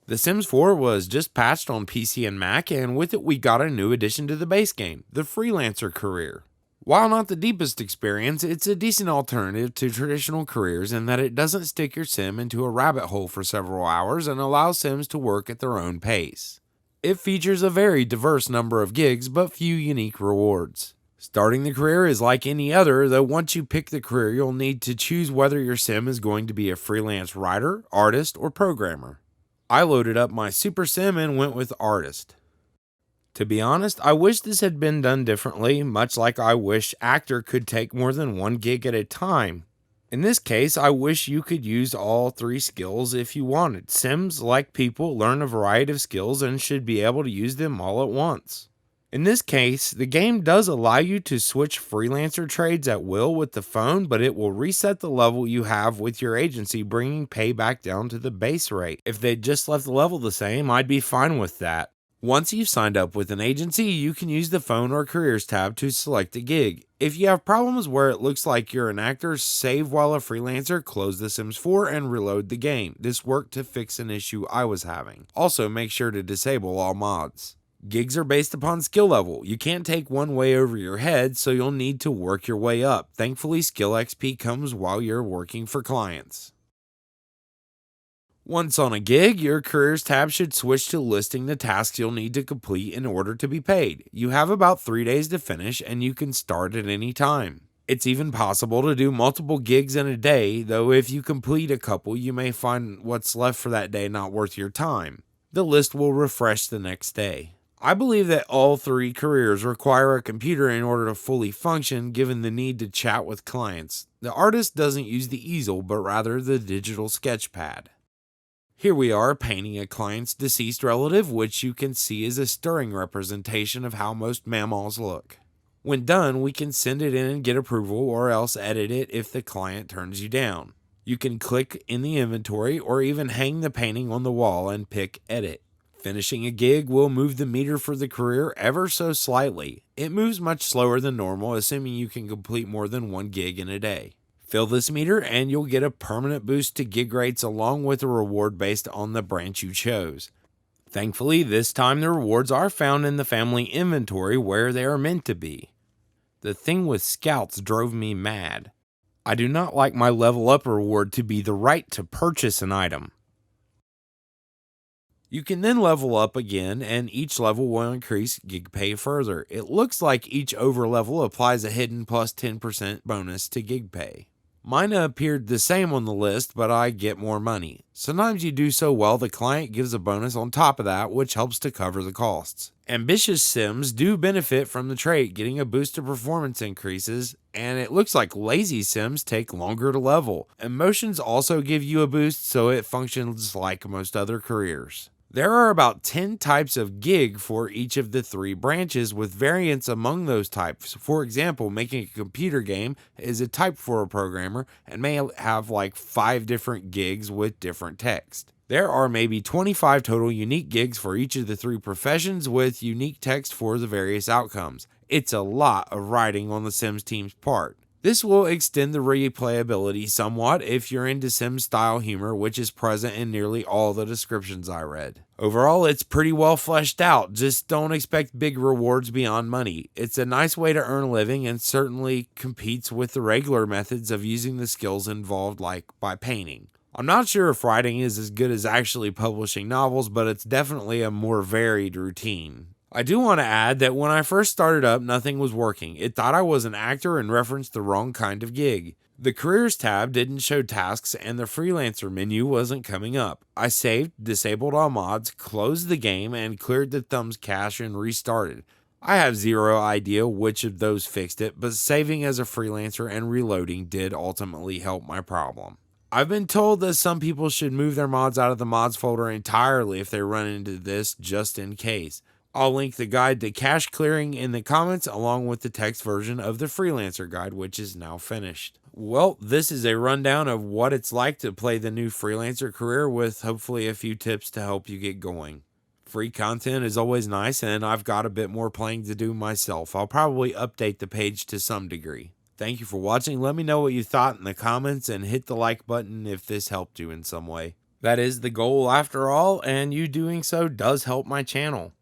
The Sims 4 was just patched on PC and Mac, and with it we got a new addition to the base game, the Freelancer career. While not the deepest experience, it's a decent alternative to traditional careers in that it doesn't stick your sim into a rabbit hole for several hours and allows sims to work at their own pace. It features a very diverse number of gigs but few unique rewards. Starting the career is like any other, though once you pick the career you'll need to choose whether your sim is going to be a freelance writer, artist, or programmer. I loaded up my Super Sim and went with artist. To be honest, I wish this had been done differently, much like I wish actor could take more than one gig at a time. In this case, I wish you could use all three skills if you wanted. Sims, like people, learn a variety of skills and should be able to use them all at once. In this case, the game does allow you to switch freelancer trades at will with the phone, but it will reset the level you have with your agency, bringing pay back down to the base rate. If they'd just left the level the same, I'd be fine with that. Once you've signed up with an agency, you can use the phone or careers tab to select a gig. If you have problems where it looks like you're an actor, save while a freelancer, close The Sims 4, and reload the game. This worked to fix an issue I was having. Also, make sure to disable all mods. Gigs are based upon skill level. You can't take one way over your head, so you'll need to work your way up. Thankfully, skill XP comes while you're working for clients. Once on a gig, your careers tab should switch to listing the tasks you'll need to complete in order to be paid. You have about 3 days to finish, and you can start at any time. It's even possible to do multiple gigs in a day, though if you complete a couple, you may find what's left for that day not worth your time. The list will refresh the next day. I believe that all three careers require a computer in order to fully function, given the need to chat with clients. The artist doesn't use the easel, but rather the digital sketch pad. Here we are painting a client's deceased relative, which you can see is a stirring representation of how most mammals look. When done, we can send it in and get approval, or else edit it if the client turns you down. You can click in the inventory or even hang the painting on the wall and pick edit. Finishing a gig will move the meter for the career ever so slightly. It moves much slower than normal, assuming you can complete more than one gig in a day. Fill this meter and you'll get a permanent boost to gig rates along with a reward based on the branch you chose. Thankfully, this time the rewards are found in the family inventory where they are meant to be. The thing with scouts drove me mad. I do not like my level up reward to be the right to purchase an item. You can then level up again, and each level will increase gig pay further. It looks like each over level applies a hidden plus 10% bonus to gig pay. Mine appeared the same on the list, but I get more money. Sometimes you do so well, the client gives a bonus on top of that, which helps to cover the costs. Ambitious sims do benefit from the trait, getting a boost to performance increases, and it looks like lazy sims take longer to level. Emotions also give you a boost, so it functions like most other careers. There are about 10 types of gig for each of the three branches, with variants among those types. For example, making a computer game is a type for a programmer and may have like 5 different gigs with different text. There are maybe 25 total unique gigs for each of the three professions with unique text for the various outcomes. It's a lot of writing on the Sims team's part. This will extend the replayability somewhat if you're into Sim-style humor, which is present in nearly all the descriptions I read. Overall, it's pretty well fleshed out, just don't expect big rewards beyond money. It's a nice way to earn a living and certainly competes with the regular methods of using the skills involved, like by painting. I'm not sure if writing is as good as actually publishing novels, but it's definitely a more varied routine. I do want to add that when I first started up, nothing was working. It thought I was an actor and referenced the wrong kind of gig. The careers tab didn't show tasks and the freelancer menu wasn't coming up. I saved, disabled all mods, closed the game, and cleared the thumbs cache and restarted. I have zero idea which of those fixed it, but saving as a freelancer and reloading did ultimately help my problem. I've been told that some people should move their mods out of the mods folder entirely if they run into this, just in case. I'll link the guide to cache clearing in the comments along with the text version of the Freelancer guide, which is now finished. Well, this is a rundown of what it's like to play the new Freelancer career with hopefully a few tips to help you get going. Free content is always nice, and I've got a bit more playing to do myself. I'll probably update the page to some degree. Thank you for watching. Let me know what you thought in the comments and hit the like button if this helped you in some way. That is the goal after all, and you doing so does help my channel.